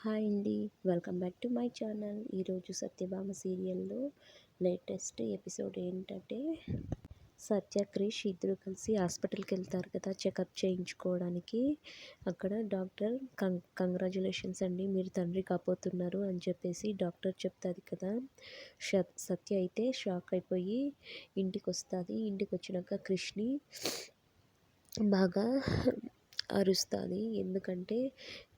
Hi అండి. Welcome back to my channel. ఈరోజు సత్యభామ సీరియల్‌లో లేటెస్ట్ ఎపిసోడ్ ఏంటంటే, సత్య, క్రిష్ ఇద్దరు కలిసి హాస్పిటల్‌కి వెళ్తారు కదా చెకప్ చేయించుకోవడానికి. అక్కడ డాక్టర్ కంగ్రాచ్యులేషన్స్ అండి, మీరు తండ్రి కాబోతున్నారు అని చెప్పేసి డాక్టర్ చెప్తుంది కదా. సత్య అయితే షాక్ అయిపోయి ఇంటికి వస్తుంది. ఇంటికి వచ్చినాక క్రిష్ని బాగా అరుస్తుంది. ఎందుకంటే,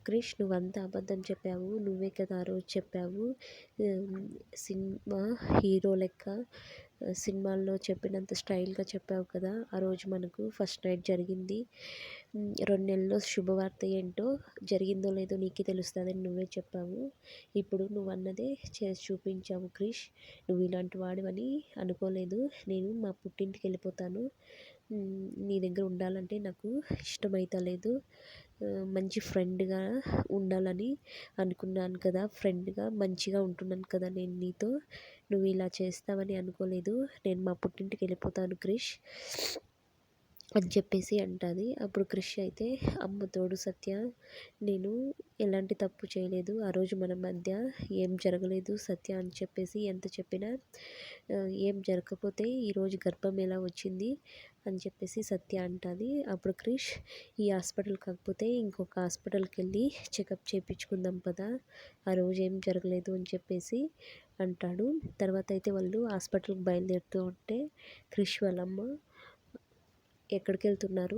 క్రిష్ నువ్వంతా అబద్ధం చెప్పావు, నువ్వే కదా ఆ రోజు చెప్పావు సినిమా హీరో లెక్క సినిమాల్లో చెప్పినంత స్టైల్గా చెప్పావు కదా, ఆ రోజు మనకు ఫస్ట్ నైట్ జరిగింది. 2 నెలల్లో శుభవార్త ఏంటో జరిగిందో లేదో నీకే తెలుస్తుందని నువ్వే చెప్పావు. ఇప్పుడు నువ్వు అన్నదే చేసి చూపించావు క్రిష్. నువ్వు ఇలాంటి వాడివని అనుకోలేదు. నేను మా పుట్టింటికి వెళ్ళిపోతాను. నీ దగ్గర ఉండాలంటే నాకు ఇష్టమైతలేదు. మంచి ఫ్రెండ్గా ఉండాలని అనుకున్నాను కదా, ఫ్రెండ్గా మంచిగా ఉంటున్నాను కదా నేను నీతో. నువ్వు ఇలా చేస్తావని అనుకోలేదు. నేను మా పుట్టింటికి వెళ్ళిపోతాను క్రిష్ అని చెప్పేసి అంటుంది. అప్పుడు క్రిష్ అయితే, అమ్మ తోడు సత్య, నేను ఎలాంటి తప్పు చేయలేదు, ఆ రోజు మన మధ్య ఏం జరగలేదు సత్య అని చెప్పేసి ఎంత చెప్పినా ఏం జరగకపోతే ఈరోజు గర్భం ఎలా వచ్చింది అని చెప్పేసి సత్య అంటుంది. అప్పుడు క్రిష్, ఈ హాస్పిటల్ కాకపోతే ఇంకొక హాస్పిటల్కి వెళ్ళి చెకప్ చేయించుకుందాం పదా, ఆ రోజు ఏం జరగలేదు అని చెప్పేసి అంటాడు. తర్వాత అయితే వాళ్ళు హాస్పిటల్కి బయలుదేరుతూ ఉంటే క్రిష్ వాళ్ళమ్మ, ఎక్కడికి వెళ్తున్నారు,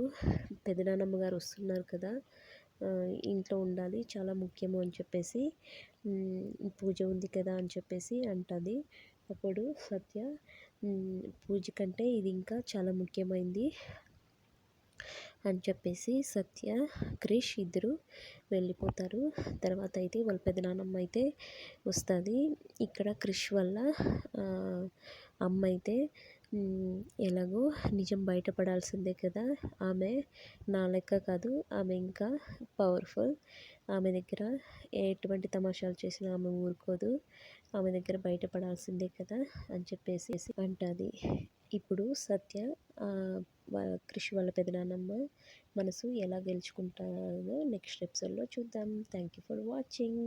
పెదనాన్నమ్మ గారు వస్తున్నారు కదా, ఇంట్లో ఉండాలి, చాలా ముఖ్యము అని చెప్పేసి పూజ ఉంది కదా అని చెప్పేసి అంటుంది. అప్పుడు సత్య, పూజ కంటే ఇది ఇంకా చాలా ముఖ్యమైనది అని చెప్పేసి సత్య, క్రిష్ ఇద్దరు వెళ్ళిపోతారు. తర్వాత అయితే వాళ్ళ పెదనాన్నమ్మ అయితే వస్తుంది. ఇక్కడ క్రిష్ వల్ల అమ్మ అయితే, ఎలాగో నిజం బయటపడాల్సిందే కదా, ఆమె నా లెక్క కాదు, ఆమె ఇంకా పవర్ఫుల్, ఆమె దగ్గర ఎటువంటి తమాషాలు చేసినా ఆమె ఊరుకోదు, ఆమె దగ్గర బయటపడాల్సిందే కదా అని చెప్పేసి అంటుంది. ఇప్పుడు సత్య క్రిష్ వాళ్ళ పెదనాన్నమ్మ మనసు ఎలా గెలుచుకుంటారో నెక్స్ట్ ఎపిసోడ్లో చూద్దాం. Thank you for watching.